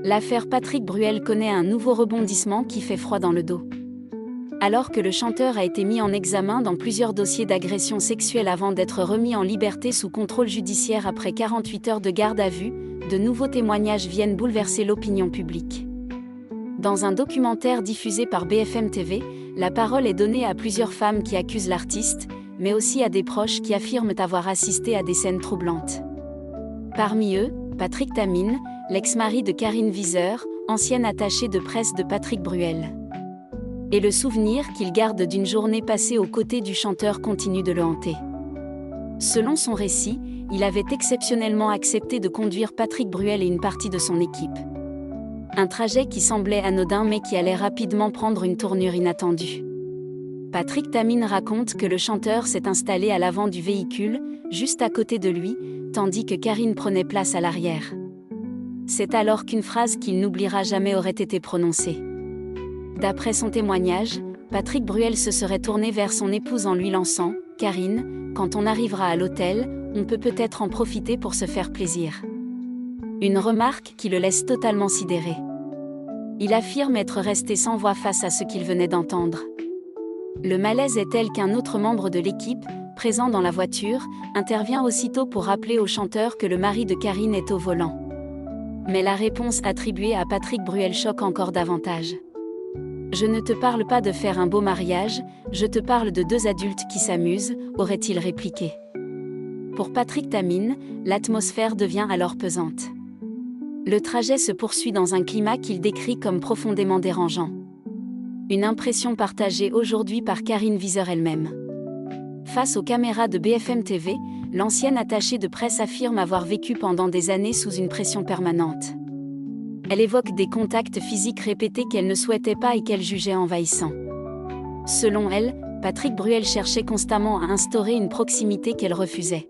L'affaire Patrick Bruel connaît un nouveau rebondissement qui fait froid dans le dos. Alors que le chanteur a été mis en examen dans plusieurs dossiers d'agression sexuelle avant d'être remis en liberté sous contrôle judiciaire après 48 heures de garde à vue, de nouveaux témoignages viennent bouleverser l'opinion publique. Dans un documentaire diffusé par BFM TV, la parole est donnée à plusieurs femmes qui accusent l'artiste, mais aussi à des proches qui affirment avoir assisté à des scènes troublantes. Parmi eux, Patrick Tammin, l'ex-mari de Karine Viseur, ancienne attachée de presse de Patrick Bruel. Et le souvenir qu'il garde d'une journée passée aux côtés du chanteur continue de le hanter. Selon son récit, il avait exceptionnellement accepté de conduire Patrick Bruel et une partie de son équipe. Un trajet qui semblait anodin mais qui allait rapidement prendre une tournure inattendue. Patrick Tammin raconte que le chanteur s'est installé à l'avant du véhicule, juste à côté de lui, tandis que Karine prenait place à l'arrière. C'est alors qu'une phrase qu'il n'oubliera jamais aurait été prononcée. D'après son témoignage, Patrick Bruel se serait tourné vers son épouse en lui lançant « Karine, quand on arrivera à l'hôtel, on peut peut-être en profiter pour se faire plaisir ». Une remarque qui le laisse totalement sidéré. Il affirme être resté sans voix face à ce qu'il venait d'entendre. Le malaise est tel qu'un autre membre de l'équipe, présent dans la voiture, intervient aussitôt pour rappeler au chanteur que le mari de Karine est au volant. Mais la réponse attribuée à Patrick Bruel choque encore davantage. « Je ne te parle pas de faire un beau mariage, je te parle de deux adultes qui s'amusent », aurait-il répliqué. Pour Patrick Tammin, l'atmosphère devient alors pesante. Le trajet se poursuit dans un climat qu'il décrit comme profondément dérangeant. Une impression partagée aujourd'hui par Karine Viseur elle-même. Face aux caméras de BFM TV, l'ancienne attachée de presse affirme avoir vécu pendant des années sous une pression permanente. Elle évoque des contacts physiques répétés qu'elle ne souhaitait pas et qu'elle jugeait envahissants. Selon elle, Patrick Bruel cherchait constamment à instaurer une proximité qu'elle refusait.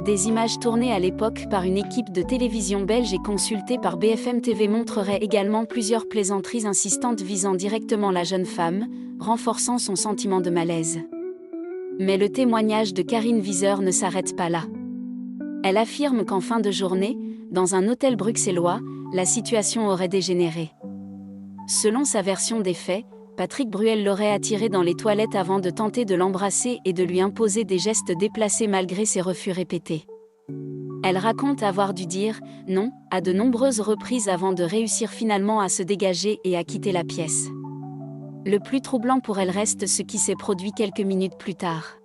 Des images tournées à l'époque par une équipe de télévision belge et consultées par BFM TV montreraient également plusieurs plaisanteries insistantes visant directement la jeune femme, renforçant son sentiment de malaise. Mais le témoignage de Karine Viseur ne s'arrête pas là. Elle affirme qu'en fin de journée, dans un hôtel bruxellois, la situation aurait dégénéré. Selon sa version des faits, Patrick Bruel l'aurait attirée dans les toilettes avant de tenter de l'embrasser et de lui imposer des gestes déplacés malgré ses refus répétés. Elle raconte avoir dû dire « non » à de nombreuses reprises avant de réussir finalement à se dégager et à quitter la pièce. Le plus troublant pour elle reste ce qui s'est produit quelques minutes plus tard.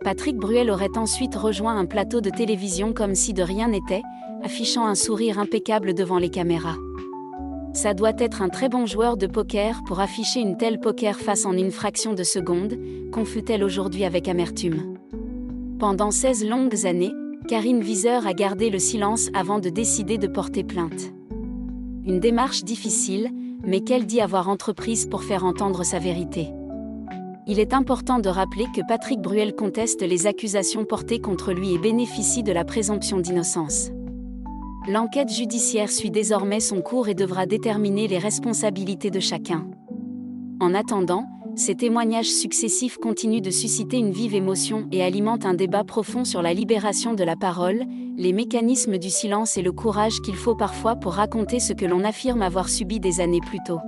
Patrick Bruel aurait ensuite rejoint un plateau de télévision comme si de rien n'était, affichant un sourire impeccable devant les caméras. Ça doit être un très bon joueur de poker pour afficher une telle poker face en une fraction de seconde, confie-t-elle aujourd'hui avec amertume. Pendant 16 longues années, Karine Viseur a gardé le silence avant de décider de porter plainte. Une démarche difficile, mais qu'elle dit avoir entreprise pour faire entendre sa vérité. Il est important de rappeler que Patrick Bruel conteste les accusations portées contre lui et bénéficie de la présomption d'innocence. L'enquête judiciaire suit désormais son cours et devra déterminer les responsabilités de chacun. En attendant, ces témoignages successifs continuent de susciter une vive émotion et alimentent un débat profond sur la libération de la parole, les mécanismes du silence et le courage qu'il faut parfois pour raconter ce que l'on affirme avoir subi des années plus tôt.